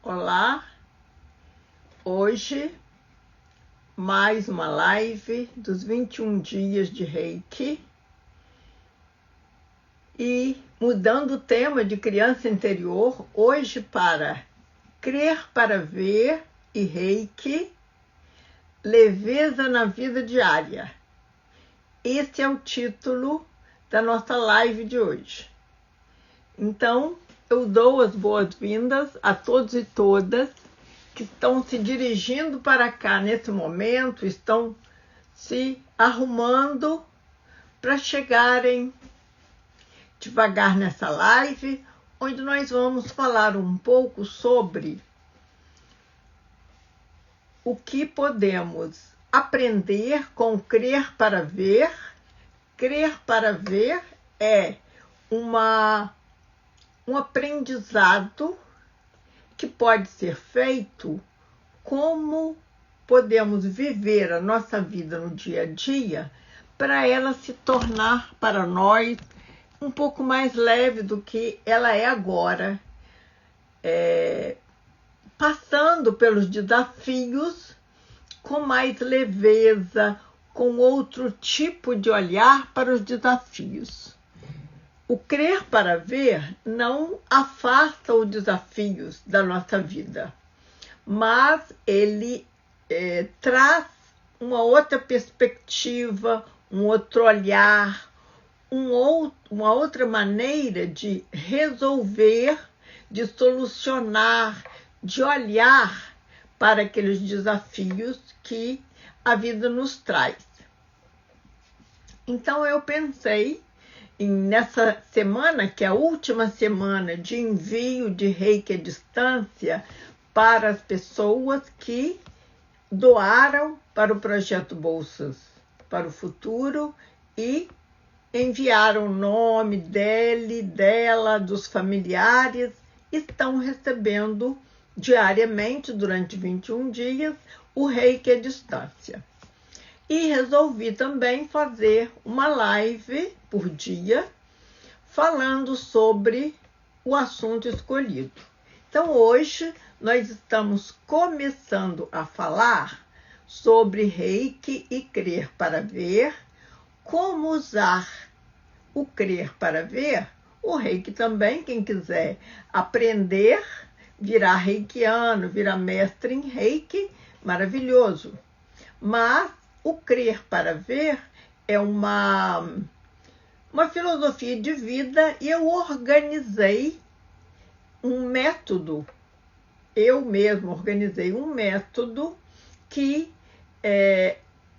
Olá, hoje mais uma live dos 21 dias de Reiki e mudando o tema de criança interior, hoje para crer para ver e Reiki, leveza na vida diária. Esse é o título da nossa live de hoje. Então, eu dou as boas-vindas a todos e todas que estão se dirigindo para cá nesse momento, estão se arrumando para chegarem devagar nessa live, onde nós vamos falar um pouco sobre o que podemos aprender com crer para ver. Crer para ver é um aprendizado que pode ser feito como podemos viver a nossa vida no dia a dia para ela se tornar para nós um pouco mais leve do que ela é agora, passando pelos desafios com mais leveza, com outro tipo de olhar para os desafios. O crer para ver não afasta os desafios da nossa vida, mas ele traz uma outra perspectiva, um outro olhar, uma outra maneira de resolver, de solucionar, de olhar para aqueles desafios que a vida nos traz. Então eu pensei nessa semana, que é a última semana de envio de Reiki à distância para as pessoas que doaram para o projeto Bolsas para o Futuro e enviaram o nome dele, dela, dos familiares, estão recebendo diariamente, durante 21 dias, o Reiki à distância. E resolvi também fazer uma live por dia falando sobre o assunto escolhido. Então, hoje, nós estamos começando a falar sobre Reiki e crer para ver, como usar o crer para ver, o Reiki também, quem quiser aprender, virar reikiano, virar mestre em Reiki, maravilhoso. Mas o crer para ver é uma filosofia de vida e eu organizei um método. Eu mesmo organizei um método que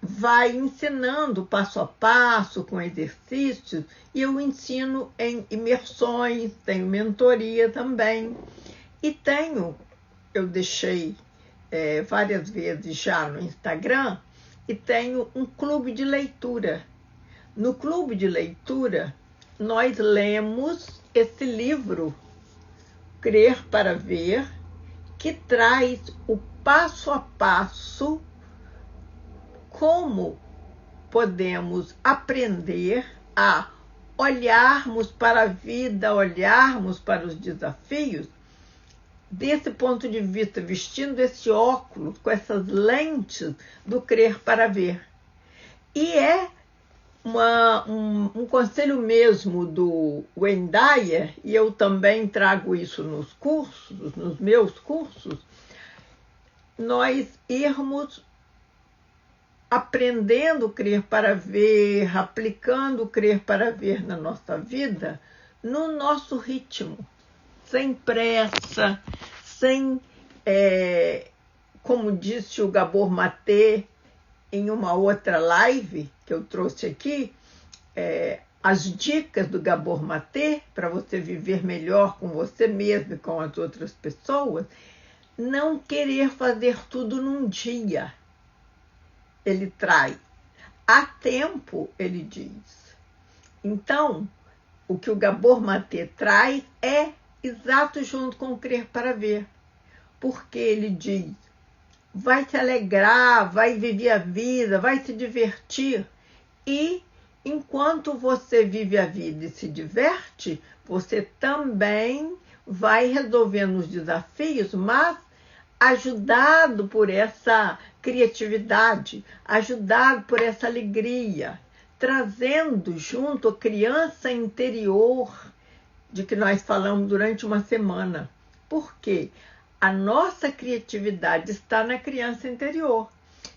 vai ensinando passo a passo, com exercícios, e eu ensino em imersões, tenho mentoria também. E eu deixei várias vezes já no Instagram, e tenho um clube de leitura. No clube de leitura, nós lemos esse livro, Crer para Ver, que traz o passo a passo como podemos aprender a olharmos para a vida, olharmos para os desafios desse ponto de vista, vestindo esse óculos, com essas lentes do crer para ver. E é um conselho mesmo do Wayne Dyer, e eu também trago isso nos meus cursos, nós irmos aprendendo o crer para ver, aplicando o crer para ver na nossa vida, no nosso ritmo, sem pressa, sem, como disse o Gabor Maté em uma outra live que eu trouxe aqui, as dicas do Gabor Maté para você viver melhor com você mesmo e com as outras pessoas, não querer fazer tudo num dia. Ele traz. Há tempo, ele diz. Então, o que o Gabor Maté traz é exato junto com o crer para ver. Porque ele diz, vai se alegrar, vai viver a vida, vai se divertir. E enquanto você vive a vida e se diverte, você também vai resolvendo os desafios, mas ajudado por essa criatividade, ajudado por essa alegria, trazendo junto a criança interior de que nós falamos durante uma semana. Por quê? A nossa criatividade está na criança interior,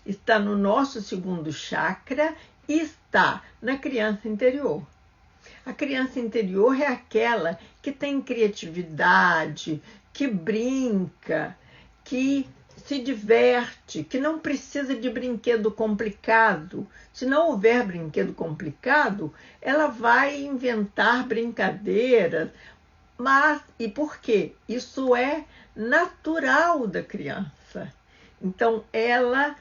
está no nosso segundo chakra e está na criança interior. A criança interior é aquela que tem criatividade, que brinca, que se diverte, que não precisa de brinquedo complicado. Se não houver brinquedo complicado, ela vai inventar brincadeiras. Mas, e por quê? Isso é natural da criança. Então, ela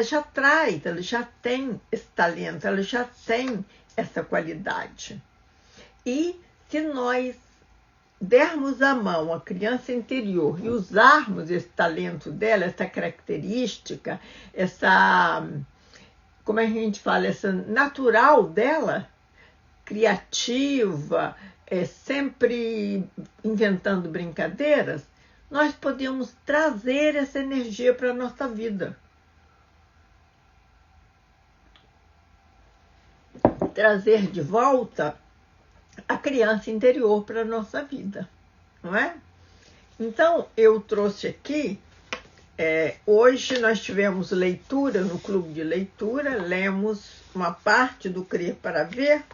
já traz, ela já tem esse talento, ela já tem essa qualidade. E se nós dermos a mão à criança interior e usarmos esse talento dela, essa característica, essa, como a gente fala, essa natural dela, criativa, sempre inventando brincadeiras, nós podemos trazer essa energia para a nossa vida. Trazer de volta a criança interior para a nossa vida, não é? Então, eu trouxe aqui, hoje nós tivemos leitura no clube de leitura, lemos uma parte do Crer para Ver,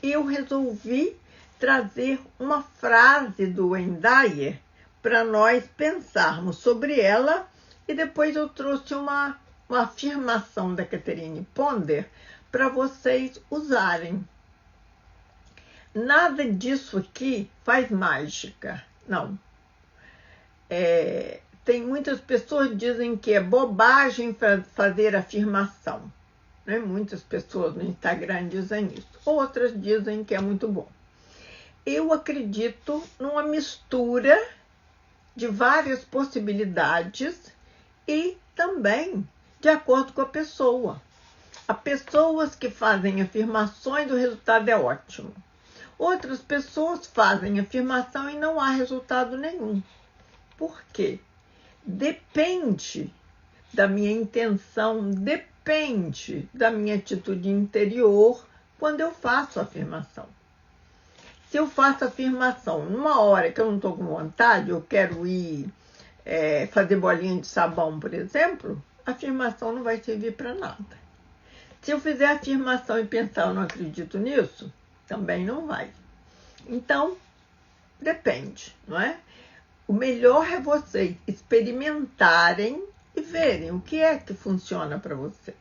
e eu resolvi trazer uma frase do Wayne Dyer para nós pensarmos sobre ela, e depois eu trouxe uma afirmação da Catherine Ponder para vocês usarem. Nada disso aqui faz mágica, não. Tem muitas pessoas que dizem que é bobagem fazer afirmação. Né? Muitas pessoas no Instagram dizem isso. Outras dizem que é muito bom. Eu acredito numa mistura de várias possibilidades e também de acordo com a pessoa. Há pessoas que fazem afirmações e o resultado é ótimo. Outras pessoas fazem afirmação e não há resultado nenhum. Por quê? Depende da minha intenção, depende da minha atitude interior quando eu faço a afirmação. Se eu faço a afirmação numa hora que eu não estou com vontade, eu quero ir fazer bolinha de sabão, por exemplo, a afirmação não vai servir para nada. Se eu fizer a afirmação e pensar, eu não acredito nisso, também não vai. Então, depende, não é? O melhor é vocês experimentarem e verem o que é que funciona para vocês.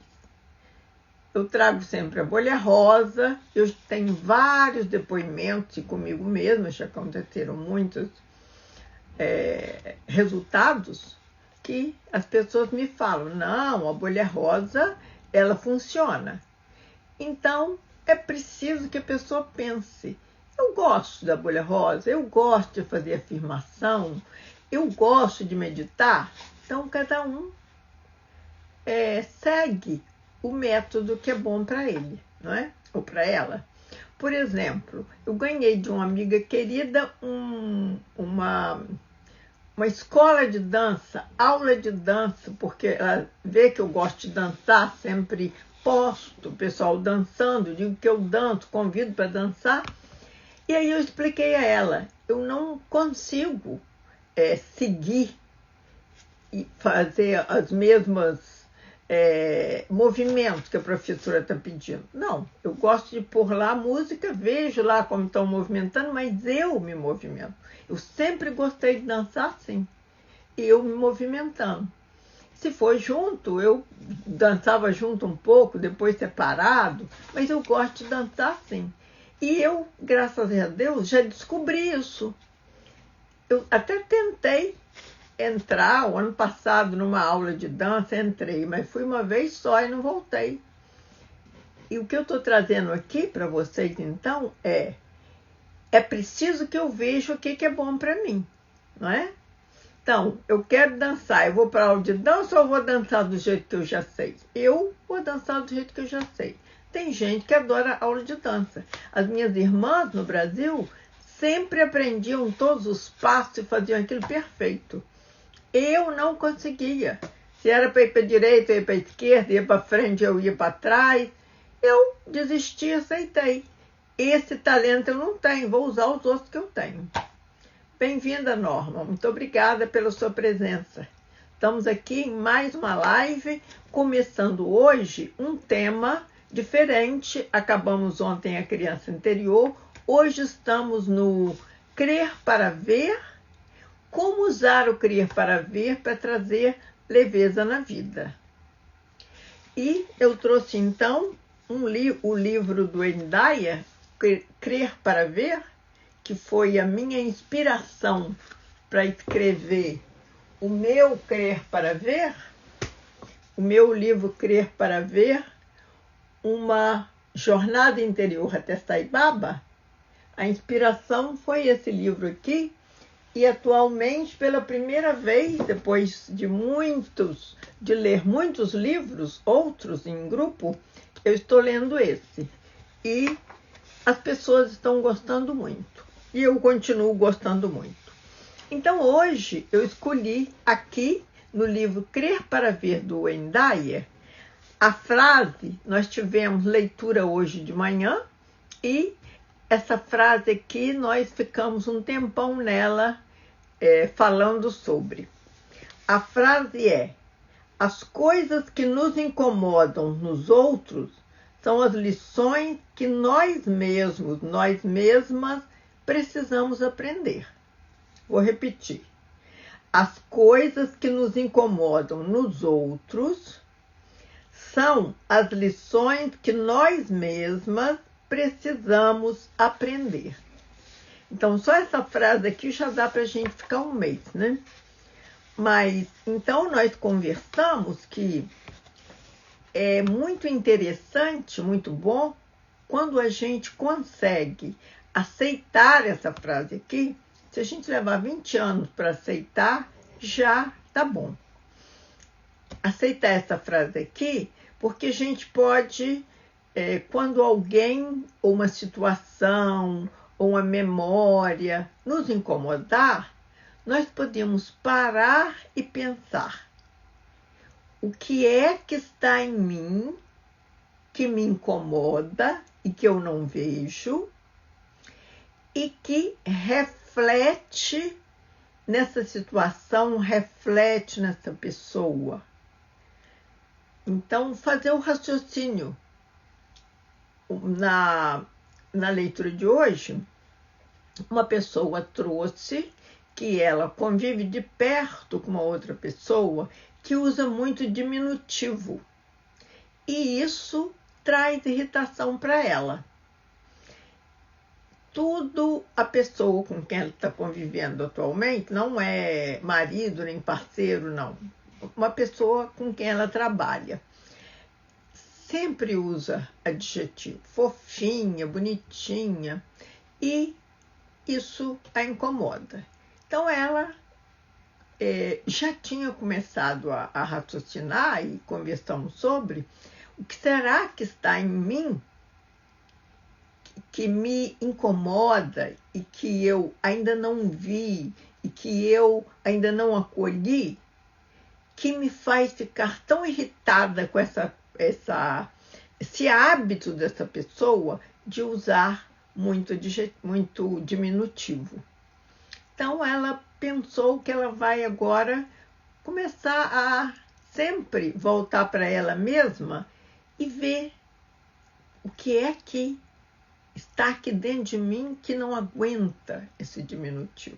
Eu trago sempre a bolha rosa, eu tenho vários depoimentos, e comigo mesma já aconteceram muitos resultados, que as pessoas me falam, não, a bolha rosa, ela funciona. Então, é preciso que a pessoa pense, eu gosto da bolha rosa, eu gosto de fazer afirmação, eu gosto de meditar. Então, cada um segue o método que é bom para ele, não é? Ou para ela. Por exemplo, eu ganhei de uma amiga querida uma escola de dança, aula de dança, porque ela vê que eu gosto de dançar, sempre posto o pessoal dançando, digo que eu danço, convido para dançar. E aí eu expliquei a ela, eu não consigo seguir e fazer as mesmas movimentos que a professora está pedindo. Não, eu gosto de pôr lá a música, vejo lá como estão movimentando, mas eu me movimento. Eu sempre gostei de dançar assim, eu me movimentando. Se for junto, eu dançava junto um pouco, depois separado, mas eu gosto de dançar assim. E eu, graças a Deus, já descobri isso. Eu até tentei entrar, o ano passado, numa aula de dança, entrei, mas fui uma vez só e não voltei. E o que eu estou trazendo aqui para vocês, então, é preciso que eu veja o que é bom para mim, não é? Então, eu quero dançar, eu vou para a aula de dança ou vou dançar do jeito que eu já sei? Eu vou dançar do jeito que eu já sei. Tem gente que adora aula de dança. As minhas irmãs no Brasil sempre aprendiam todos os passos e faziam aquilo perfeito. Eu não conseguia. Se era para ir para a direita, eu ia para a esquerda, ia para frente, eu ia para trás. Eu desisti, aceitei. Esse talento eu não tenho, vou usar os outros que eu tenho. Bem-vinda, Norma. Muito obrigada pela sua presença. Estamos aqui em mais uma live, começando hoje um tema diferente. Acabamos ontem a criança interior. Hoje estamos no Crer para Ver. Como usar o Crer para Ver para trazer leveza na vida. E eu trouxe então o livro do Wayne Dyer, Crer para Ver, que foi a minha inspiração para escrever o meu Crer para Ver, o meu livro Crer para Ver, uma jornada interior até Saibaba. A inspiração foi esse livro aqui, e atualmente, pela primeira vez, depois de ler muitos livros, outros em grupo, eu estou lendo esse. E as pessoas estão gostando muito. E eu continuo gostando muito. Então, hoje, eu escolhi aqui, no livro Crer para Ver, do Wayne Dyer, a frase, nós tivemos leitura hoje de manhã, e essa frase aqui, nós ficamos um tempão nela, falando sobre. A frase é: as coisas que nos incomodam nos outros são as lições que nós mesmos, nós mesmas precisamos aprender. Vou repetir. As coisas que nos incomodam nos outros são as lições que nós mesmas precisamos aprender. Então, só essa frase aqui já dá para a gente ficar um mês, né? Mas, então, nós conversamos que é muito interessante, muito bom, quando a gente consegue aceitar essa frase aqui. Se a gente levar 20 anos para aceitar, já tá bom. Aceitar essa frase aqui, porque a gente pode, quando alguém, ou uma situação, ou uma memória nos incomodar, nós podemos parar e pensar: o que é que está em mim que me incomoda e que eu não vejo e que reflete nessa situação, reflete nessa pessoa? Então, fazer o raciocínio. Na leitura de hoje, uma pessoa trouxe que ela convive de perto com uma outra pessoa que usa muito diminutivo. E isso traz irritação para ela. Tudo a pessoa com quem ela está convivendo atualmente, não é marido nem parceiro, não. Uma pessoa com quem ela trabalha. Sempre usa adjetivo, fofinha, bonitinha, e isso a incomoda. Então, ela já tinha começado a raciocinar, e conversamos sobre o que será que está em mim que me incomoda e que eu ainda não vi e que eu ainda não acolhi, que me faz ficar tão irritada com esse hábito dessa pessoa de usar muito diminutivo. Então, ela pensou que ela vai agora começar a sempre voltar para ela mesma e ver o que é que está aqui dentro de mim que não aguenta esse diminutivo.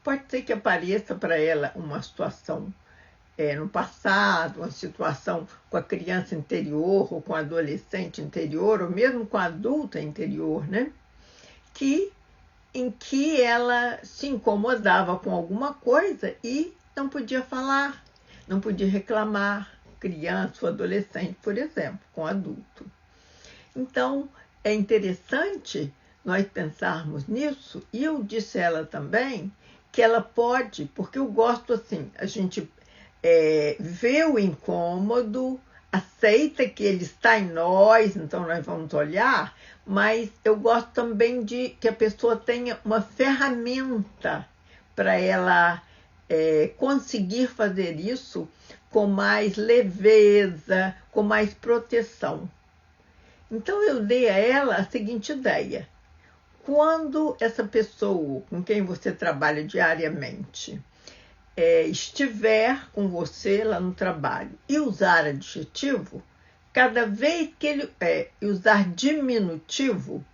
Pode ser que apareça para ela uma situação no passado, uma situação com a criança interior, ou com o adolescente interior, ou mesmo com a adulta interior, né? Em que ela se incomodava com alguma coisa e não podia falar, não podia reclamar, criança ou adolescente, por exemplo, com adulto. Então, é interessante nós pensarmos nisso, e eu disse a ela também que ela pode, porque eu gosto assim, a gente vê o incômodo, aceita que ele está em nós, então nós vamos olhar, mas eu gosto também de que a pessoa tenha uma ferramenta para ela conseguir fazer isso com mais leveza, com mais proteção. Então eu dei a ela a seguinte ideia: quando essa pessoa com quem você trabalha diariamente estiver com você lá no trabalho e usar adjetivo, cada vez que ele usar diminutivo,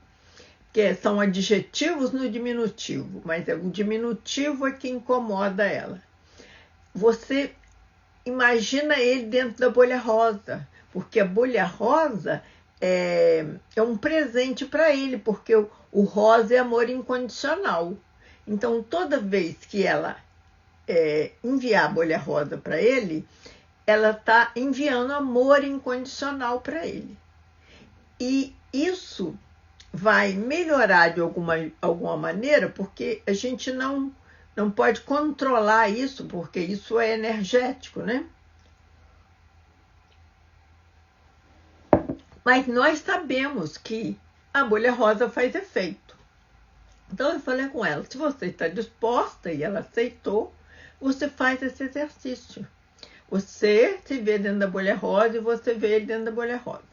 que são adjetivos no diminutivo, mas o diminutivo é que incomoda ela. Você imagina ele dentro da bolha rosa, porque a bolha rosa é um presente para ele, porque o rosa é amor incondicional. Então, toda vez que ela enviar a bolha rosa para ele, ela está enviando amor incondicional para ele. E isso vai melhorar de alguma maneira, porque a gente não pode controlar isso, porque isso é energético, né? Mas nós sabemos que a bolha rosa faz efeito. Então eu falei com ela: se você está disposta, e ela aceitou, você faz esse exercício. Você se vê dentro da bolha rosa e você vê ele dentro da bolha rosa.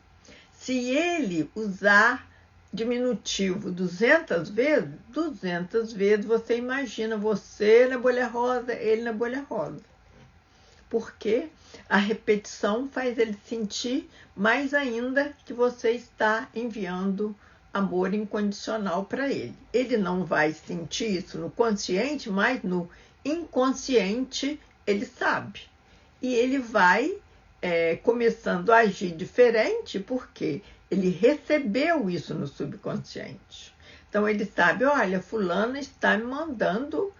Se ele usar diminutivo 200 vezes você imagina você na bolha rosa, ele na bolha rosa. Porque a repetição faz ele sentir mais ainda que você está enviando amor incondicional para ele. Ele não vai sentir isso no consciente, mas no inconsciente ele sabe. E ele vai começando a agir diferente porque ele recebeu isso no subconsciente. Então ele sabe: olha, fulana está me mandando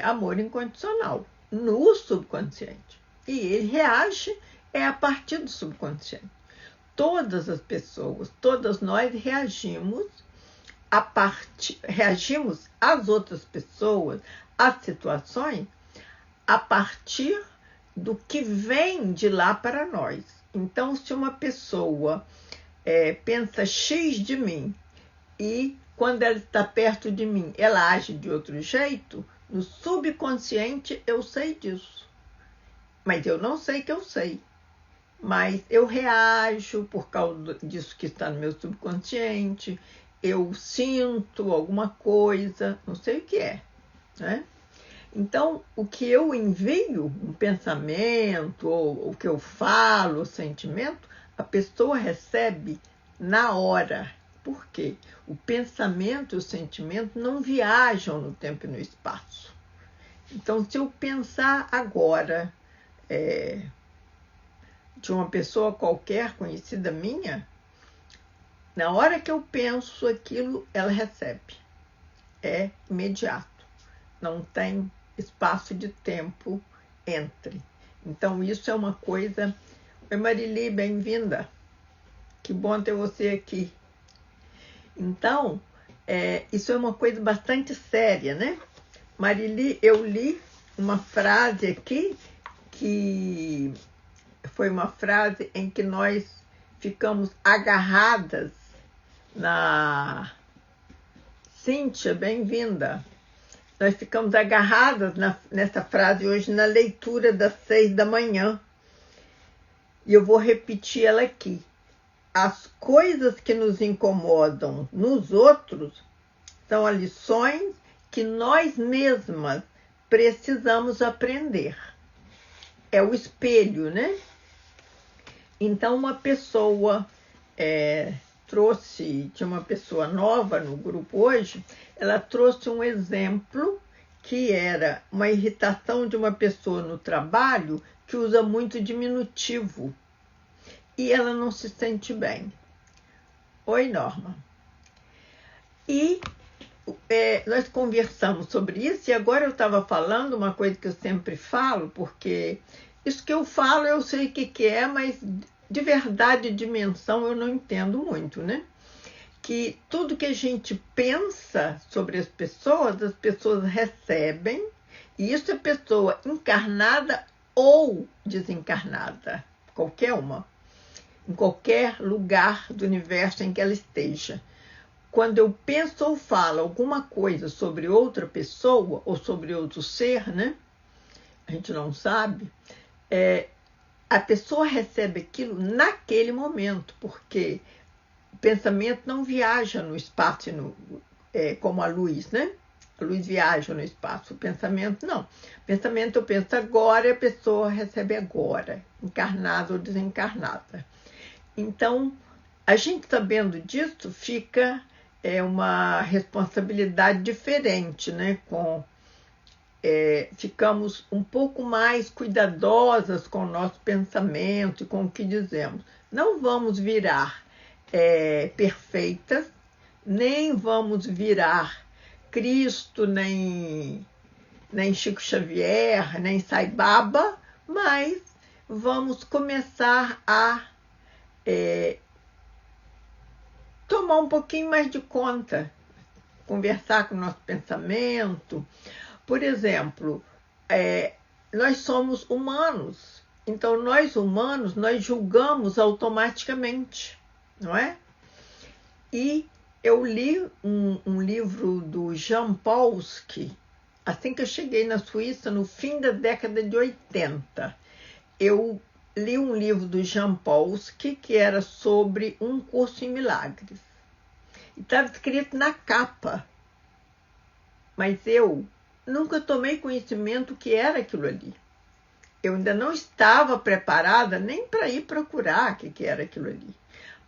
amor incondicional no subconsciente. E ele reage a partir do subconsciente. Todas as pessoas, todas nós reagimos às outras pessoas, às situações, a partir do que vem de lá para nós. Então, se uma pessoa pensa X de mim e quando ela está perto de mim, ela age de outro jeito, no subconsciente eu sei disso. Mas eu não sei que eu sei. Mas eu reajo por causa disso que está no meu subconsciente, eu sinto alguma coisa, não sei o que é, né? Então, o que eu envio, um pensamento, ou o que eu falo, o sentimento, a pessoa recebe na hora. Por quê? O pensamento e o sentimento não viajam no tempo e no espaço. Então, se eu pensar agora de uma pessoa qualquer conhecida minha, na hora que eu penso aquilo, ela recebe. É imediato. Não tem espaço de tempo entre. Então, isso é uma coisa... Oi, Marili, bem-vinda. Que bom ter você aqui. Então, isso é uma coisa bastante séria, né? Marili, eu li uma frase aqui que foi uma frase em que nós ficamos agarradas na... Cíntia, bem-vinda. Nós ficamos agarradas nessa frase hoje na leitura das 6 da manhã. E eu vou repetir ela aqui. As coisas que nos incomodam nos outros são as lições que nós mesmas precisamos aprender. É o espelho, né? Então, uma pessoa tinha uma pessoa nova no grupo hoje, ela trouxe um exemplo que era uma irritação de uma pessoa no trabalho que usa muito diminutivo e ela não se sente bem. Oi, Norma. E nós conversamos sobre isso e agora eu estava falando uma coisa que eu sempre falo, porque isso que eu falo eu sei o que é, mas de verdade, dimensão, eu não entendo muito, né? Que tudo que a gente pensa sobre as pessoas recebem, e isso é pessoa encarnada ou desencarnada, qualquer uma. em qualquer lugar do universo em que ela esteja. Quando eu penso ou falo alguma coisa sobre outra pessoa ou sobre outro ser, né? A gente não sabe, a pessoa recebe aquilo naquele momento, porque o pensamento não viaja no espaço como a luz, né? A luz viaja no espaço, o pensamento não. O pensamento eu penso agora e a pessoa recebe agora, encarnada ou desencarnada. Então, a gente sabendo disso, fica uma responsabilidade diferente, né? Ficamos um pouco mais cuidadosas com o nosso pensamento e com o que dizemos. Não vamos virar perfeitas, nem vamos virar Cristo, nem Chico Xavier, nem Sai Baba, mas vamos começar a tomar um pouquinho mais de conta, conversar com o nosso pensamento. Por exemplo, nós somos humanos, então nós humanos, nós julgamos automaticamente, não é? E eu li um livro do Jean Paulsky, assim que eu cheguei na Suíça, no fim da década de 80. Eu li um livro do Jean Paulsky que era sobre um curso em milagres. E estava escrito na capa, mas eu nunca tomei conhecimento do que era aquilo ali. Eu ainda não estava preparada nem para ir procurar o que era aquilo ali.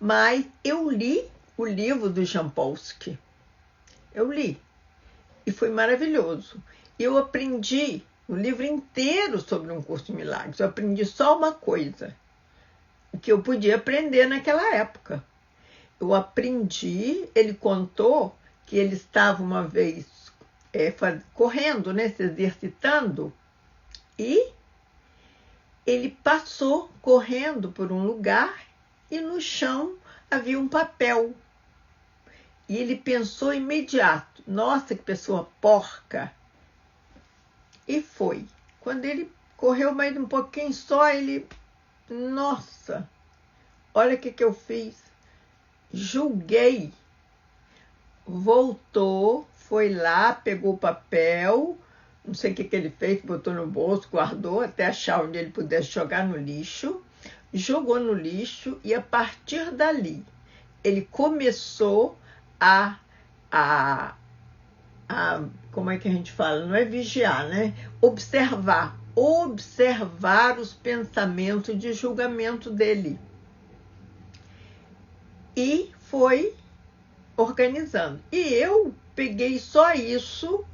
Mas eu li o livro do Jean Paulsky. Eu li. E foi maravilhoso. Eu aprendi o livro inteiro sobre um curso de milagres. Eu aprendi só uma coisa, o que eu podia aprender naquela época. Eu aprendi, ele contou que ele estava uma vez correndo, né, se exercitando, e ele passou correndo por um lugar e no chão havia um papel. E ele pensou imediato, nossa, que pessoa porca. E foi. Quando ele correu mais um pouquinho só, ele, nossa, olha o que eu fiz. Julguei. Voltou, foi lá, pegou o papel, não sei o que ele fez, botou no bolso, guardou até achar onde ele pudesse jogar no lixo, jogou no lixo e a partir dali ele começou a como é que a gente fala? Não é vigiar, né? Observar os pensamentos de julgamento dele. E foi organizando. E eu peguei só isso,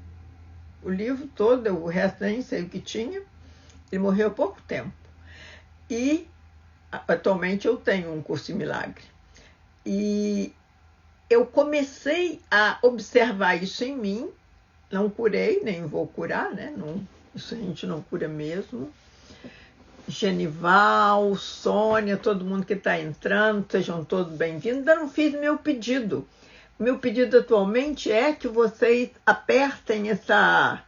o livro todo, o resto nem sei o que tinha. Ele morreu há pouco tempo. E atualmente eu tenho um curso de milagre. E eu comecei a observar isso em mim. Não curei, nem vou curar, né? Não, isso a gente não cura mesmo. Genival, Sônia, todo mundo que está entrando, sejam todos bem-vindos. Ainda não fiz meu pedido. Meu pedido atualmente é que vocês apertem essa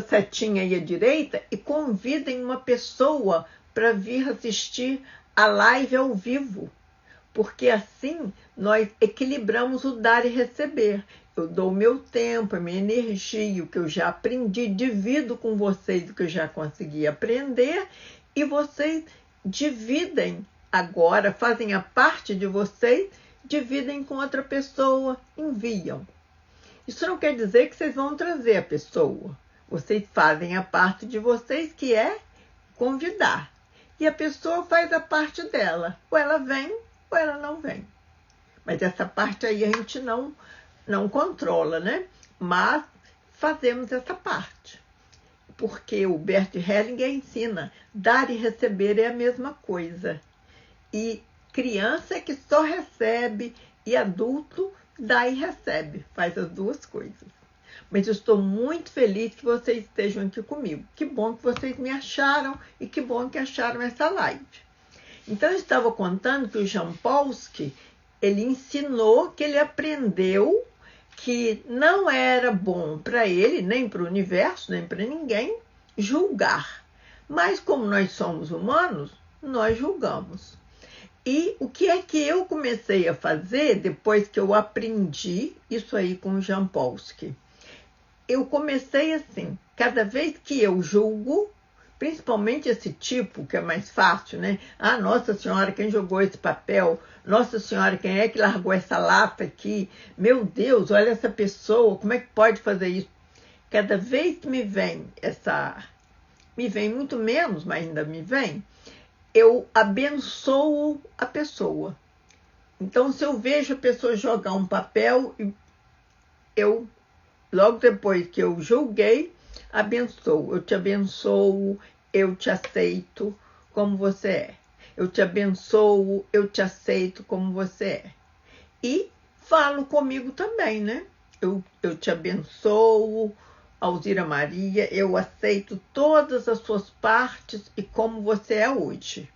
setinha aí à direita e convidem uma pessoa para vir assistir a live ao vivo, porque assim nós equilibramos o dar e receber. Eu dou o meu tempo, a minha energia, o que eu já aprendi, divido com vocês o que eu já consegui aprender e vocês dividem agora, fazem a parte de vocês, dividem com outra pessoa, enviam. Isso não quer dizer que vocês vão trazer a pessoa. Vocês fazem a parte de vocês, que é convidar. E a pessoa faz a parte dela. Ou ela vem, ou ela não vem. Mas essa parte aí a gente não controla, né? Mas fazemos essa parte. Porque o Bert Hellinger ensina, dar e receber é a mesma coisa. E criança é que só recebe, e adulto dá e recebe, faz as duas coisas. Mas eu estou muito feliz que vocês estejam aqui comigo. Que bom que vocês me acharam e que bom que acharam essa live. Então, eu estava contando que o Jean Paulsky, ele ensinou que ele aprendeu que não era bom para ele, nem para o universo, nem para ninguém, julgar. Mas como nós somos humanos, nós julgamos. E o que é que eu comecei a fazer depois que eu aprendi isso aí com o Jampolsky? Eu comecei assim, cada vez que eu julgo, principalmente esse tipo, que é mais fácil, né? Ah, Nossa Senhora, quem jogou esse papel? Nossa Senhora, quem é que largou essa lata aqui? Meu Deus, olha essa pessoa, como é que pode fazer isso? Cada vez que me vem me vem muito menos, mas ainda me vem, eu abençoo a pessoa. Então, se eu vejo a pessoa jogar um papel, eu, logo depois que eu julguei, abençoo. Eu te abençoo, eu te aceito como você é. Eu te abençoo, eu te aceito como você é. E falo comigo também, né? Eu te abençoo, Alzira Maria, eu aceito todas as suas partes e como você é hoje.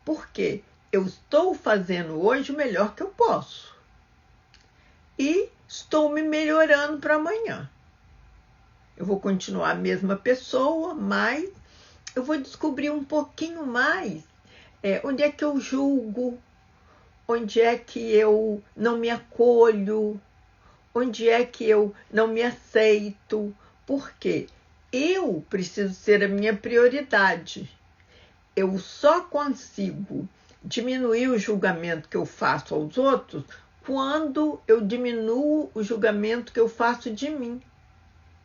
Porque eu estou fazendo hoje o melhor que eu posso. E estou me melhorando para amanhã. Eu vou continuar a mesma pessoa, mas eu vou descobrir um pouquinho mais onde é que eu julgo, onde é que eu não me acolho, onde é que eu não me aceito. Por quê? Eu preciso ser a minha prioridade. Eu só consigo diminuir o julgamento que eu faço aos outros quando eu diminuo o julgamento que eu faço de mim.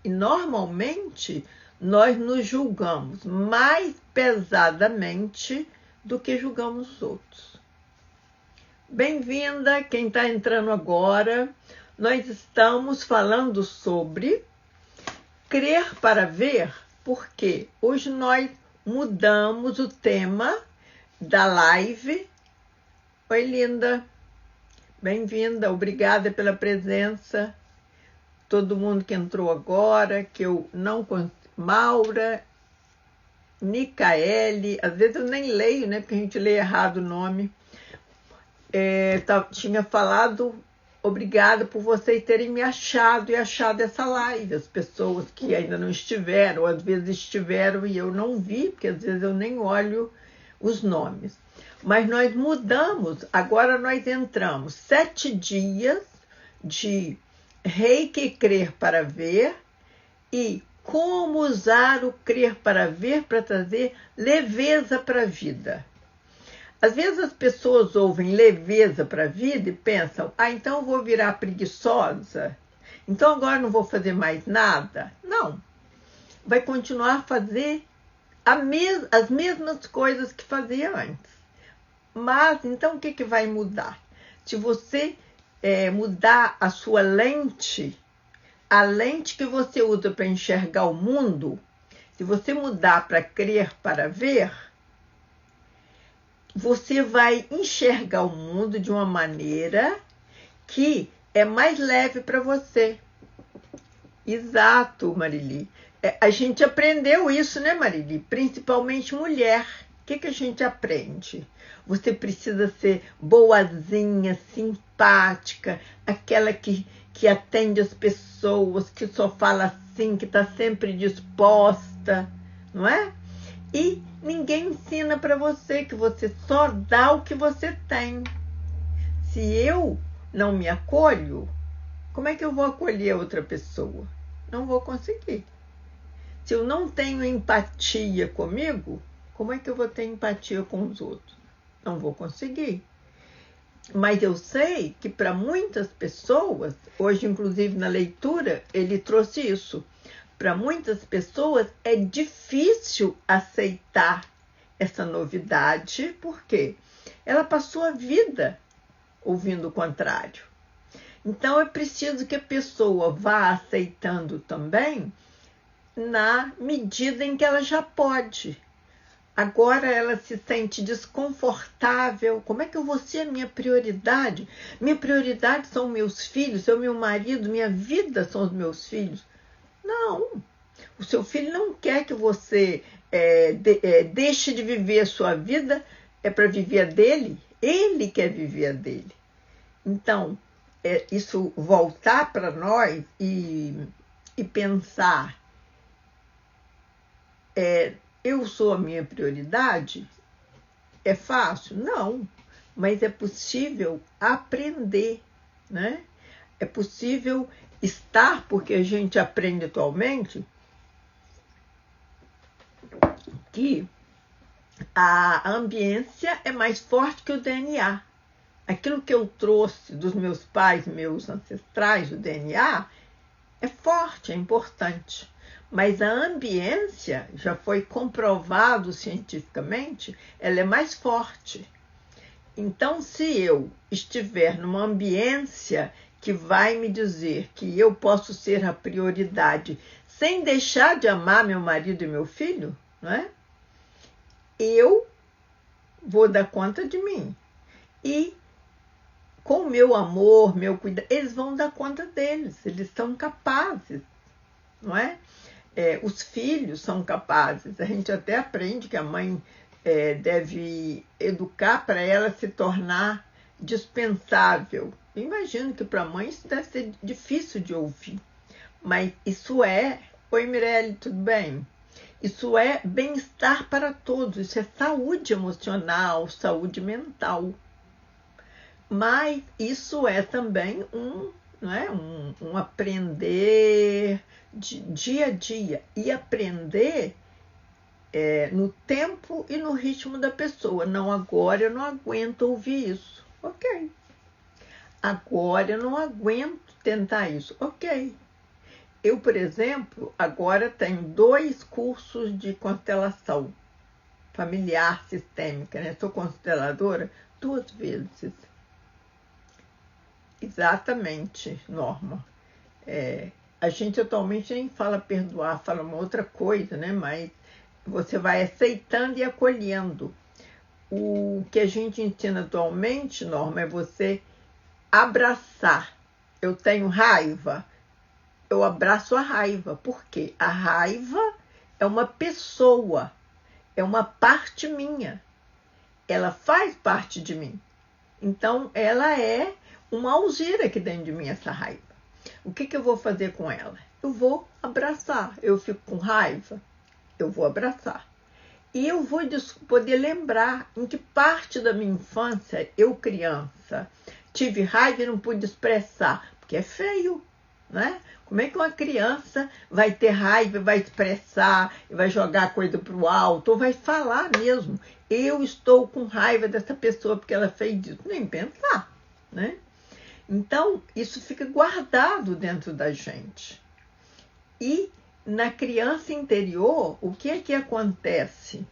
E normalmente nós nos julgamos mais pesadamente do que julgamos os outros. Bem-vinda, quem está entrando agora. Nós estamos falando sobre crer para ver, porque hoje nós mudamos o tema da live. Oi, linda. Bem-vinda, obrigada pela presença. Todo mundo que entrou agora, que eu não consigo. Maura, Nicaele, às vezes eu nem leio, né? Porque a gente lê errado o nome. Tinha falado, obrigada por vocês terem me achado e achado essa live. As pessoas que ainda não estiveram, ou às vezes estiveram e eu não vi, porque às vezes eu nem olho os nomes. Mas nós mudamos, agora nós entramos 7 dias de Reiki Crer para Ver e como usar o crer para ver para trazer leveza para a vida. Às vezes as pessoas ouvem leveza para a vida e pensam, então eu vou virar preguiçosa, então agora não vou fazer mais nada. Não, vai continuar a fazer as mesmas coisas que fazia antes. Mas então o que vai mudar? Se você mudar a sua lente, a lente que você usa para enxergar o mundo, se você mudar para crer para ver, você vai enxergar o mundo de uma maneira que é mais leve para você. Exato, Marili. A gente aprendeu isso, né, Marili? Principalmente mulher. O que a gente aprende? Você precisa ser boazinha, simpática, aquela que atende as pessoas, que só fala assim, que está sempre disposta, não é? E ninguém ensina para você que você só dá o que você tem. Se eu não me acolho, como é que eu vou acolher outra pessoa? Não vou conseguir. Se eu não tenho empatia comigo, como é que eu vou ter empatia com os outros? Não vou conseguir. Mas eu sei que para muitas pessoas, hoje inclusive na leitura, ele trouxe isso. Para muitas pessoas é difícil aceitar essa novidade, porque ela passou a vida ouvindo o contrário. Então é preciso que a pessoa vá aceitando também na medida em que ela já pode. Agora ela se sente desconfortável. Como é que eu vou ser a minha prioridade? Minha prioridade são meus filhos, é o meu marido, minha vida são os meus filhos. Não, o seu filho não quer que você deixe de viver a sua vida para viver a dele. Ele quer viver a dele. Então, isso voltar para nós e pensar, eu sou a minha prioridade, É fácil? Não, mas é possível aprender, né? É possível estar, porque a gente aprende atualmente que a ambiência é mais forte que o DNA. Aquilo que eu trouxe dos meus pais, meus ancestrais, o DNA, é forte, é importante. Mas a ambiência, já foi comprovado cientificamente, ela é mais forte. Então, se eu estiver numa ambiência que vai me dizer que eu posso ser a prioridade sem deixar de amar meu marido e meu filho, não é? Eu vou dar conta de mim. E com o meu amor, meu cuidado, eles vão dar conta deles, eles são capazes, não é? Os filhos são capazes. A gente até aprende que a mãe deve educar para ela se tornar dispensável. Eu imagino que para a mãe isso deve ser difícil de ouvir, mas isso é... Oi, Mirelle, tudo bem? Isso é bem-estar para todos, isso é saúde emocional, saúde mental. Mas isso é também um aprender de dia a dia. E aprender no tempo e no ritmo da pessoa. Não, agora eu não aguento ouvir isso. Ok. Agora eu não aguento tentar isso. Ok. Eu, por exemplo, agora tenho 2 cursos de constelação familiar sistêmica, né? Sou consteladora 2 vezes. Exatamente, Norma. A gente atualmente nem fala perdoar, fala uma outra coisa, né? Mas você vai aceitando e acolhendo. O que a gente ensina atualmente, Norma, é você abraçar. Eu tenho raiva, eu abraço a raiva. Por quê? A raiva é uma pessoa, é uma parte minha. Ela faz parte de mim. Então, ela é uma alzira aqui dentro de mim, essa raiva. O que eu vou fazer com ela? Eu vou abraçar. Eu fico com raiva, eu vou abraçar. E eu vou poder lembrar em que parte da minha infância, eu criança, tive raiva e não pude expressar, porque é feio, né? Como é que uma criança vai ter raiva, vai expressar, vai jogar coisa para o alto, ou vai falar mesmo? Eu estou com raiva dessa pessoa porque ela fez isso. Nem pensar, né? Então, isso fica guardado dentro da gente. E na criança interior, o que é que acontece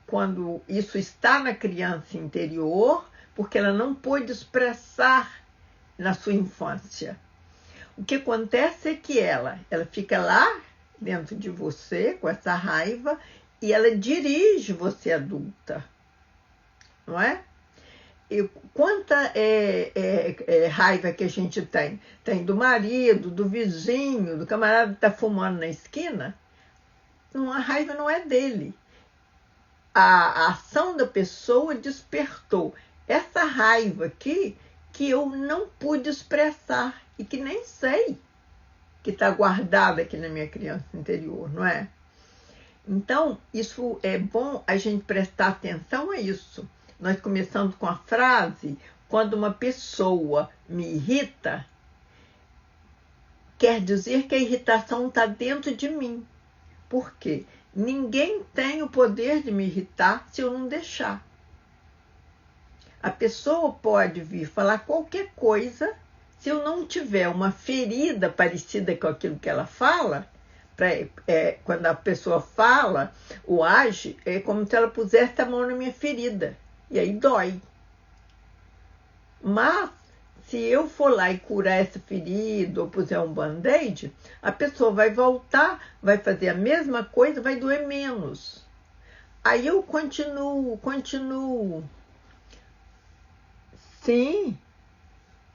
quando isso está na criança interior, porque ela não pôde expressar na sua infância? O que acontece é que ela fica lá dentro de você com essa raiva e ela dirige você adulta, não é? E quanta raiva que a gente tem? Tem do marido, do vizinho, do camarada que está fumando na esquina. A raiva não é dele. A ação da pessoa despertou essa raiva aqui que eu não pude expressar e que nem sei que está guardada aqui na minha criança interior, não é? Então, isso é bom a gente prestar atenção a isso. Nós começamos com a frase, quando uma pessoa me irrita, quer dizer que a irritação está dentro de mim. Por quê? Ninguém tem o poder de me irritar se eu não deixar. A pessoa pode vir falar qualquer coisa, se eu não tiver uma ferida parecida com aquilo que ela fala, quando a pessoa fala ou age, é como se ela pusesse a mão na minha ferida. E aí dói. Mas, se eu for lá e curar essa ferida ou puser um band-aid, a pessoa vai voltar, vai fazer a mesma coisa, vai doer menos. Aí eu continuo. Sim,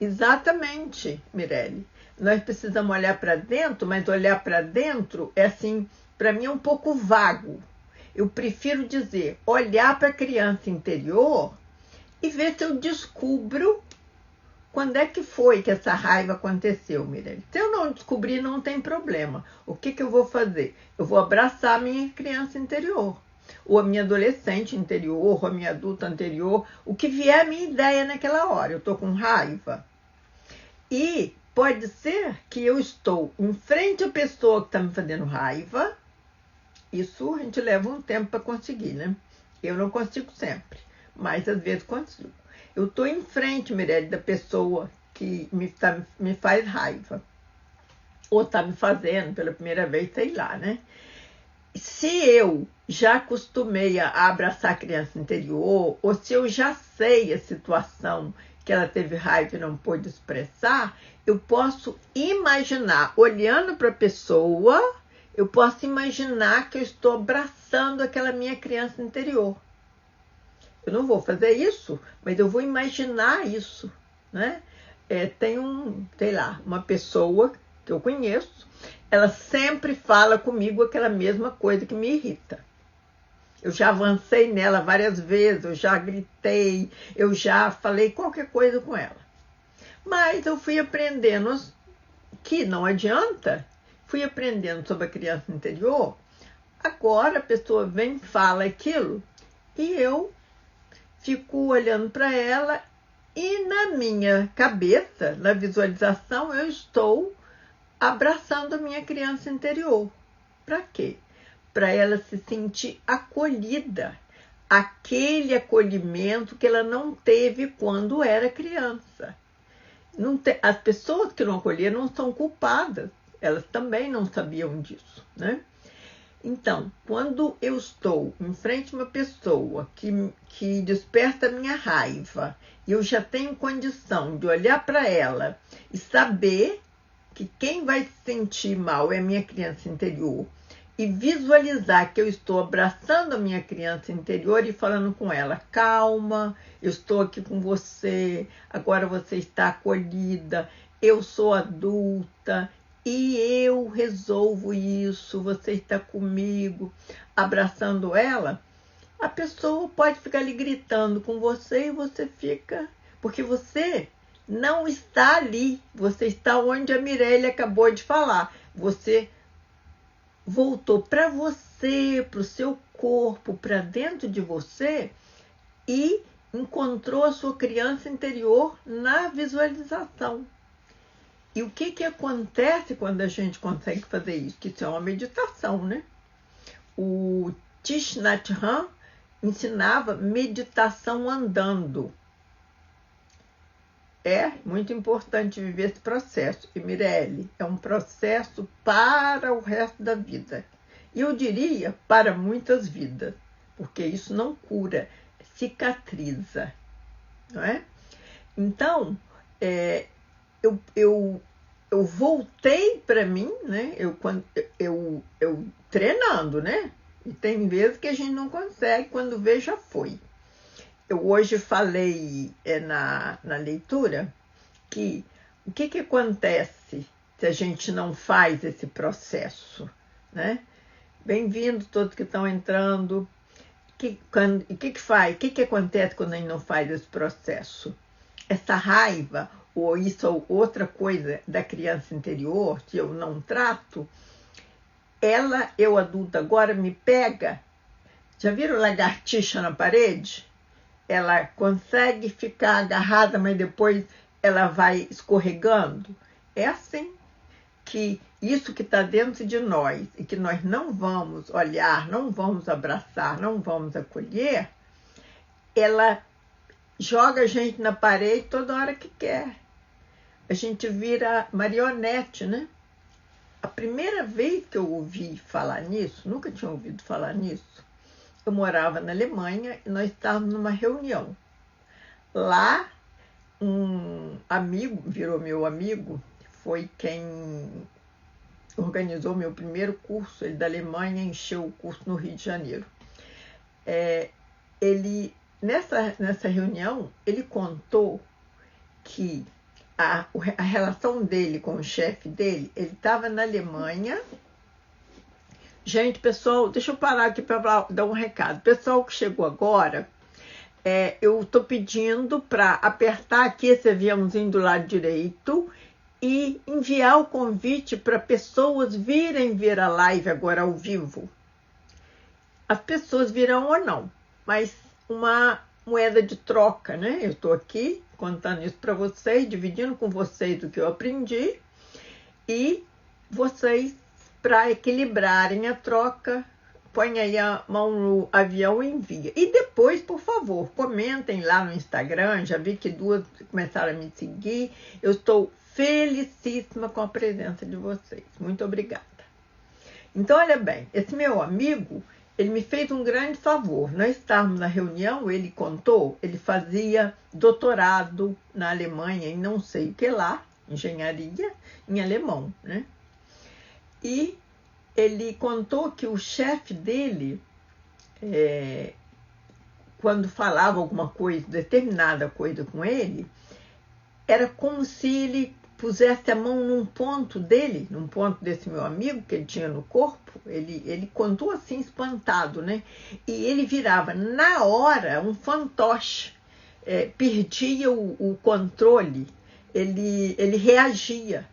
exatamente, Mirelle. Nós precisamos olhar para dentro, mas olhar para dentro é assim, para mim é um pouco vago. Eu prefiro dizer, olhar para a criança interior e ver se eu descubro quando é que foi que essa raiva aconteceu, Mirelle. Se eu não descobrir, não tem problema. O que eu vou fazer? Eu vou abraçar a minha criança interior. ou a minha adolescente interior, ou a minha adulta anterior, o que vier a minha ideia naquela hora. Eu estou com raiva. E pode ser que eu estou em frente à pessoa que está me fazendo raiva. Isso a gente leva um tempo para conseguir, né? Eu não consigo sempre, mas às vezes consigo. Eu estou em frente, Mirelle, da pessoa que me faz raiva. Ou está me fazendo pela primeira vez, sei lá, né? Se eu já acostumei a abraçar a criança interior, ou se eu já sei a situação que ela teve raiva e não pôde expressar, eu posso imaginar, olhando para a pessoa, eu posso imaginar que eu estou abraçando aquela minha criança interior. Eu não vou fazer isso, mas eu vou imaginar isso, né? Tem sei lá, uma pessoa que eu conheço, ela sempre fala comigo aquela mesma coisa que me irrita. Eu já avancei nela várias vezes, eu já gritei, eu já falei qualquer coisa com ela. Mas eu fui aprendendo que não adianta, fui aprendendo sobre a criança interior. Agora a pessoa vem e fala aquilo e eu fico olhando para ela e na minha cabeça, na visualização, eu estou abraçando a minha criança interior. Para quê? Para ela se sentir acolhida. Aquele acolhimento que ela não teve quando era criança. As pessoas que não acolheram não são culpadas. Elas também não sabiam disso, né? Então, quando eu estou em frente a uma pessoa que desperta a minha raiva, e eu já tenho condição de olhar para ela e saber que quem vai se sentir mal é a minha criança interior, e visualizar que eu estou abraçando a minha criança interior e falando com ela, calma, eu estou aqui com você, agora você está acolhida, eu sou adulta, e eu resolvo isso, você está comigo, abraçando ela, a pessoa pode ficar ali gritando com você e você fica, porque você não está ali, você está onde a Mirelle acabou de falar, você voltou para você, para o seu corpo, para dentro de você e encontrou a sua criança interior na visualização. E o que acontece quando a gente consegue fazer isso? Que isso é uma meditação, né? O Thich Nhat Hanh ensinava meditação andando. É muito importante viver esse processo. E, Mirelle, é um processo para o resto da vida. E eu diria para muitas vidas, porque isso não cura, cicatriza, não é? Então, eu voltei para mim, né? Eu treinando, né? E tem vezes que a gente não consegue, quando vê, já foi. Eu hoje falei na leitura que o que acontece se a gente não faz esse processo, né? Bem-vindos todos que estão entrando. O que acontece quando a gente não faz esse processo? Essa raiva, ou isso ou outra coisa da criança interior, que eu não trato, eu adulta agora, me pega. Já viram lagartixa na parede? Ela consegue ficar agarrada, mas depois ela vai escorregando. É assim que isso que está dentro de nós e que nós não vamos olhar, não vamos abraçar, não vamos acolher, ela joga a gente na parede toda hora que quer. A gente vira marionete, né? A primeira vez que eu ouvi falar nisso, nunca tinha ouvido falar nisso, eu morava na Alemanha e nós estávamos numa reunião. Lá, um amigo, virou meu amigo, foi quem organizou meu primeiro curso, ele da Alemanha encheu o curso no Rio de Janeiro. Nessa reunião, ele contou que a relação dele com o chefe dele, ele estava na Alemanha. Gente, pessoal, deixa eu parar aqui para dar um recado. Pessoal que chegou agora, eu estou pedindo para apertar aqui esse aviãozinho do lado direito e enviar o convite para pessoas virem ver a live agora ao vivo. as pessoas virão ou não, mas uma moeda de troca, né? Eu estou aqui contando isso para vocês, dividindo com vocês o que eu aprendi, e vocês, para equilibrarem a troca, põe aí a mão no avião e envia. E depois, por favor, comentem lá no Instagram. Já vi que 2 começaram a me seguir. Eu estou felicíssima com a presença de vocês. Muito obrigada. Então, olha bem, esse meu amigo, ele me fez um grande favor. Nós estávamos na reunião, ele contou, ele fazia doutorado na Alemanha em não sei o que lá, engenharia, em alemão, né? E ele contou que o chefe dele, quando falava alguma coisa, determinada coisa com ele, era como se ele pusesse a mão num ponto dele, num ponto desse meu amigo que ele tinha no corpo. Ele contou assim, espantado, né? E ele virava, na hora, um fantoche, perdia o controle, ele reagia,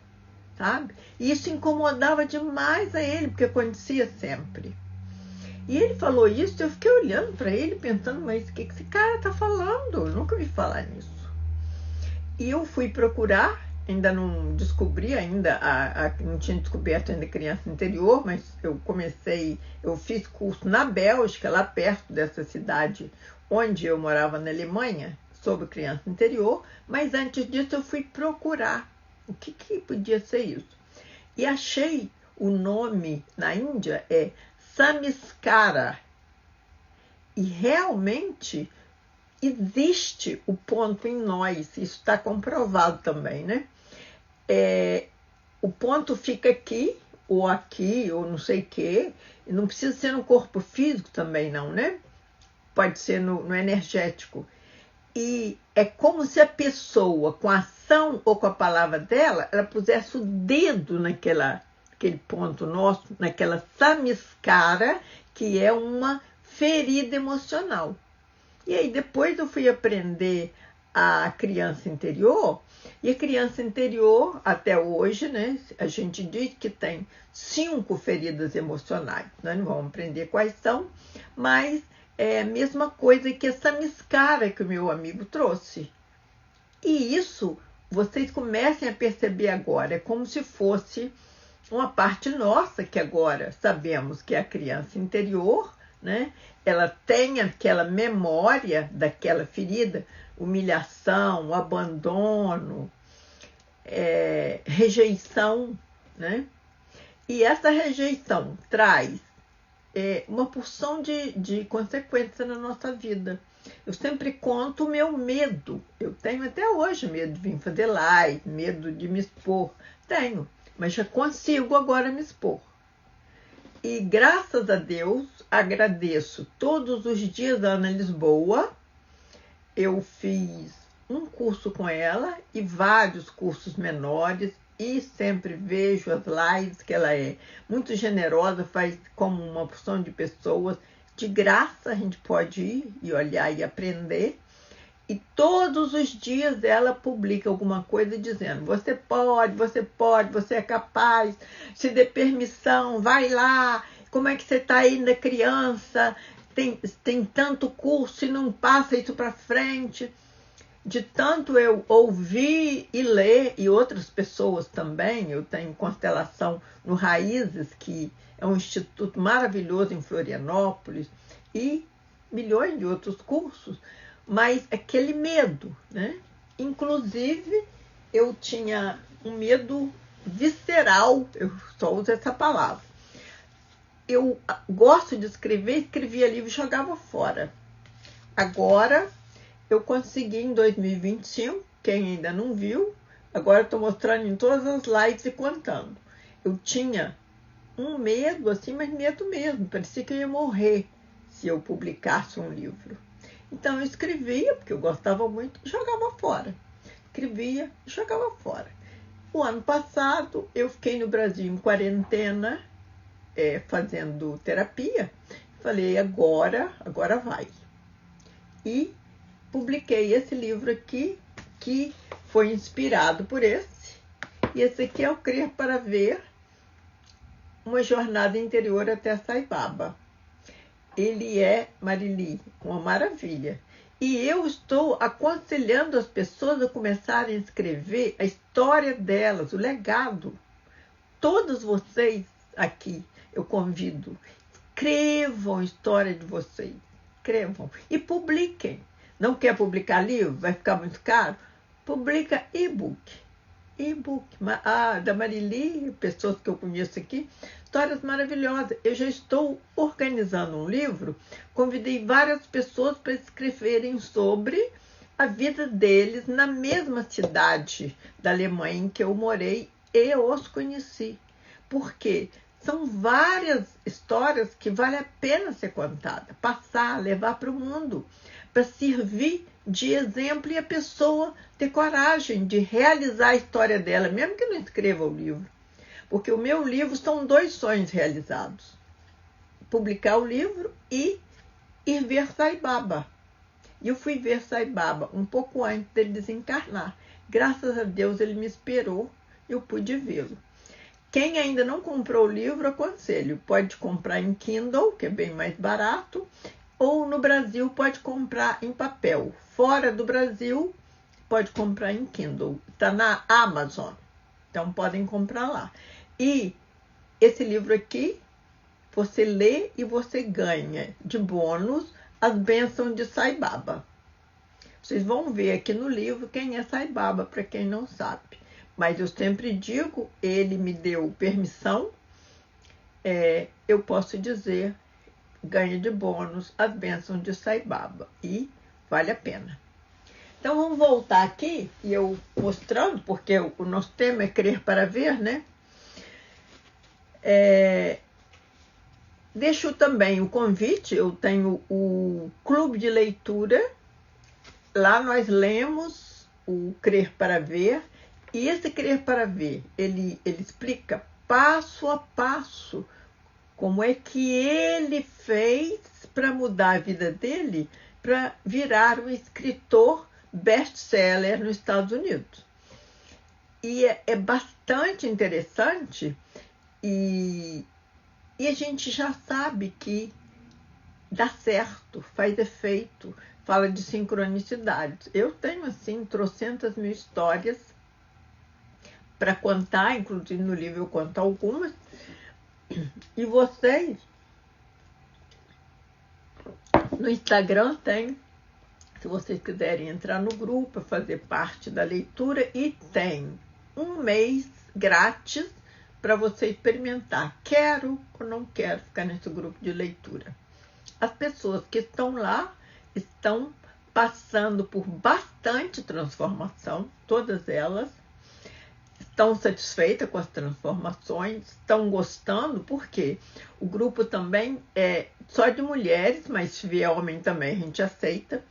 sabe? E isso incomodava demais a ele, porque acontecia sempre. E ele falou isso, eu fiquei olhando para ele, pensando, mas o que esse cara está falando? Eu nunca ouvi falar nisso. E eu fui procurar, ainda não descobri, não tinha descoberto ainda criança interior, mas eu fiz curso na Bélgica, lá perto dessa cidade onde eu morava na Alemanha, sobre criança interior, mas antes disso eu fui procurar o que podia ser isso. E achei o nome na Índia, Samskara. E realmente existe o ponto em nós, isso está comprovado também, né? O ponto fica aqui, ou não sei o quê, e não precisa ser no corpo físico também não, né? Pode ser no energético. E é como se a pessoa, com a ação ou com a palavra dela, ela pusesse o dedo naquele ponto nosso, naquela samskara, que é uma ferida emocional. E aí depois eu fui aprender a criança interior, e a criança interior, até hoje, né, a gente diz que tem 5 feridas emocionais. Nós não vamos aprender quais são, mas é a mesma coisa que essa samskara que o meu amigo trouxe. E isso vocês comecem a perceber agora, é como se fosse uma parte nossa, que agora sabemos que é a criança interior, né? Ela tem aquela memória daquela ferida, humilhação, abandono, rejeição, né? E essa rejeição traz uma porção de consequências na nossa vida. Eu sempre conto o meu medo. Eu tenho até hoje medo de vir fazer live, medo de me expor. Tenho, mas já consigo agora me expor. E graças a Deus, agradeço todos os dias a Ana Lisboa. Eu fiz um curso com ela e vários cursos menores, e sempre vejo as lives que ela é muito generosa, faz como uma porção de pessoas. De graça a gente pode ir e olhar e aprender. E todos os dias ela publica alguma coisa dizendo: você pode, você é capaz, se dê permissão, vai lá, como é que você está ainda criança, tem tanto curso e não passa isso para frente. De tanto eu ouvir e ler, e outras pessoas também, eu tenho Constelação no Raízes, que é um instituto maravilhoso em Florianópolis, e milhões de outros cursos, mas aquele medo, né? Inclusive, eu tinha um medo visceral, eu só uso essa palavra. Eu gosto de escrever, escrevia livro e jogava fora. Agora, eu consegui em 2025, quem ainda não viu, agora estou mostrando em todas as lives e contando. Eu tinha um medo, assim, mas medo mesmo, parecia que eu ia morrer se eu publicasse um livro. Então eu escrevia, porque eu gostava muito, e jogava fora. Escrevia e jogava fora. O ano passado, eu fiquei no Brasil em quarentena, fazendo terapia. Falei, agora vai. E publiquei esse livro aqui, que foi inspirado por esse. E esse aqui é o Crer para Ver, uma jornada interior até Sai Baba. ele é, Marili, uma maravilha. E eu estou aconselhando as pessoas a começarem a escrever a história delas, o legado. Todos vocês aqui, eu convido, escrevam a história de vocês. Escrevam e publiquem. Não quer publicar livro? Vai ficar muito caro? Publica e-book. E-book. Da Marili, pessoas que eu conheço aqui, histórias maravilhosas. Eu já estou organizando um livro, convidei várias pessoas para escreverem sobre a vida deles na mesma cidade da Alemanha em que eu morei e os conheci. Por quê? São várias histórias que vale a pena ser contada, passar, levar para o mundo, para servir de exemplo e a pessoa ter coragem de realizar a história dela, mesmo que não escreva o livro. Porque o meu livro são 2 sonhos realizados. Publicar o livro e ir ver Sai Baba. E eu fui ver Sai Baba um pouco antes dele desencarnar. Graças a Deus ele me esperou e eu pude vê-lo. Quem ainda não comprou o livro, aconselho. Pode comprar em Kindle, que é bem mais barato, ou no Brasil pode comprar em papel. Fora do Brasil, pode comprar em Kindle. Está na Amazon, então podem comprar lá. E esse livro aqui, você lê e você ganha de bônus as bênçãos de Sai Baba. Vocês vão ver aqui no livro quem é Sai Baba, para quem não sabe. Mas eu sempre digo, ele me deu permissão, eu posso dizer, ganha de bônus as bênçãos de Sai Baba. E vale a pena. Então vamos voltar aqui, e eu mostrando, porque o nosso tema é crer para ver, né? Deixo também o convite, eu tenho o clube de leitura, lá nós lemos o Crer para Ver, e esse Crer para Ver, ele explica passo a passo como é que ele fez para mudar a vida dele, para virar um escritor best-seller nos Estados Unidos. E é bastante interessante, e a gente já sabe que dá certo, faz efeito, fala de sincronicidades. Eu tenho, assim, trocentas mil histórias para contar, inclusive no livro eu conto algumas. E vocês, no Instagram tem, se vocês quiserem entrar no grupo, fazer parte da leitura, e tem um mês grátis para você experimentar. Quero ou não quero ficar nesse grupo de leitura. As pessoas que estão lá estão passando por bastante transformação, todas elas estão satisfeitas com as transformações, estão gostando, porque o grupo também é só de mulheres, mas se vier homem também a gente aceita,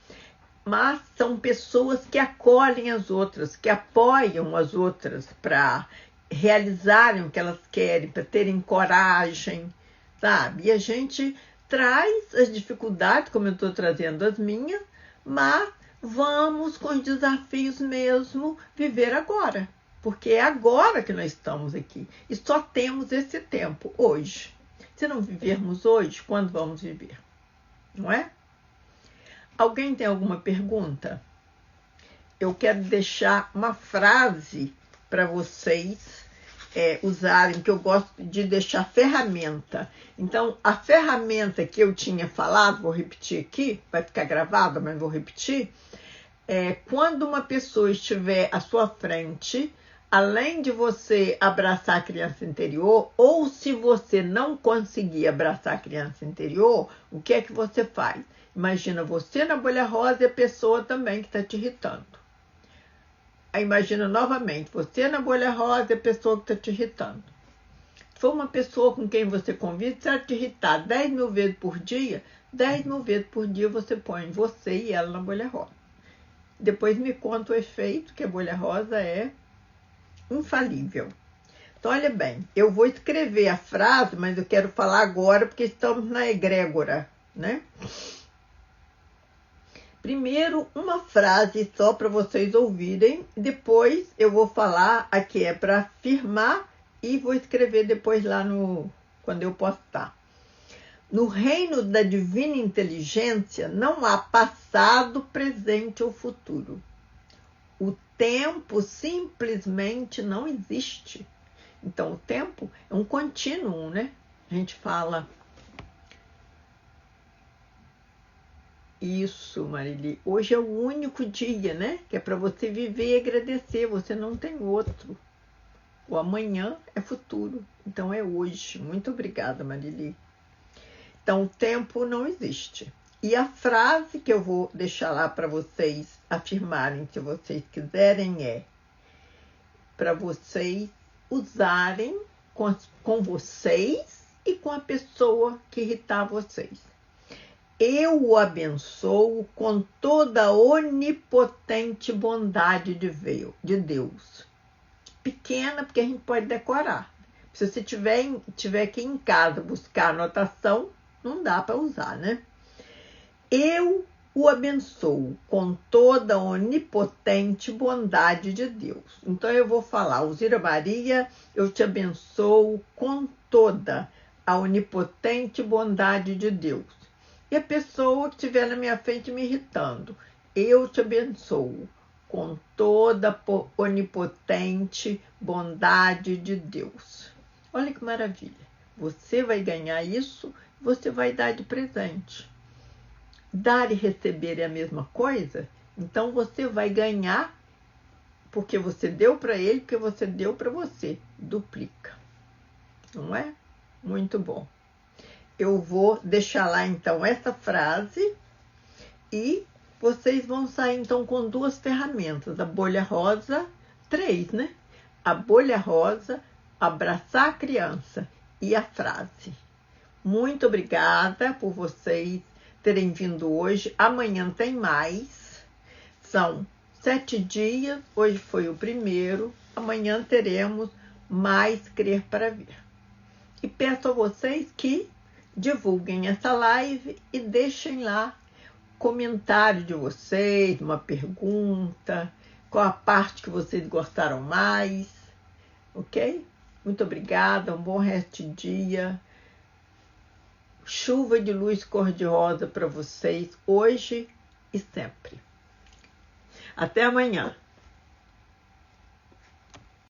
mas são pessoas que acolhem as outras, que apoiam as outras para realizarem o que elas querem, para terem coragem, sabe? E a gente traz as dificuldades, como eu estou trazendo as minhas, mas vamos com os desafios mesmo viver agora. Porque é agora que nós estamos aqui. E só temos esse tempo, hoje. Se não vivermos hoje, quando vamos viver? Não é? Alguém tem alguma pergunta? Eu quero deixar uma frase para vocês usarem, que eu gosto de deixar ferramenta. Então, a ferramenta que eu tinha falado, vou repetir aqui, vai ficar gravada, mas vou repetir, quando uma pessoa estiver à sua frente, além de você abraçar a criança interior, ou se você não conseguir abraçar a criança interior, o que é que você faz? Imagina você na bolha rosa e a pessoa também que está te irritando. Aí imagina novamente, você na bolha rosa e a pessoa que está te irritando. Se for uma pessoa com quem você convive, se ela te irritar 10 mil vezes por dia, 10 mil vezes por dia você põe você e ela na bolha rosa. Depois me conta o efeito, que a bolha rosa é infalível. Então, olha bem, eu vou escrever a frase, mas eu quero falar agora porque estamos na egrégora, né? Primeiro, uma frase só para vocês ouvirem, depois eu vou falar aqui para afirmar e vou escrever depois lá quando eu postar. No reino da divina inteligência não há passado, presente ou futuro. O tempo simplesmente não existe. Então, o tempo é um contínuo, né? A gente fala isso, Marili. Hoje é o único dia, né? Que é para você viver e agradecer. Você não tem outro. O amanhã é futuro. Então, é hoje. Muito obrigada, Marili. Então, o tempo não existe. E a frase que eu vou deixar lá para vocês afirmarem, se vocês quiserem, é para vocês usarem com vocês e com a pessoa que irritar vocês. Eu o abençoo com toda a onipotente bondade de Deus. Pequena, porque a gente pode decorar. Se você tiver aqui em casa buscar anotação, não dá para usar, né? Eu o abençoo com toda a onipotente bondade de Deus. Então eu vou falar, Alzira Maria, eu te abençoo com toda a onipotente bondade de Deus. E a pessoa que estiver na minha frente me irritando, eu te abençoo com toda a onipotente bondade de Deus. Olha que maravilha. Você vai ganhar isso, você vai dar de presente. Dar e receber é a mesma coisa, então você vai ganhar porque você deu para ele, porque você deu para você. Duplica. Não é? Muito bom. Eu vou deixar lá então essa frase e vocês vão sair então com 2 ferramentas, a bolha rosa, 3, né? A bolha rosa, abraçar a criança e a frase. Muito obrigada por vocês terem vindo hoje. Amanhã tem mais. São 7 dias. Hoje foi o primeiro. Amanhã teremos mais Crer para Ver. E peço a vocês que divulguem essa live e deixem lá comentário de vocês, uma pergunta, qual a parte que vocês gostaram mais, ok? Muito obrigada, um bom resto de dia. Chuva de luz cor-de-rosa para vocês hoje e sempre. Até amanhã.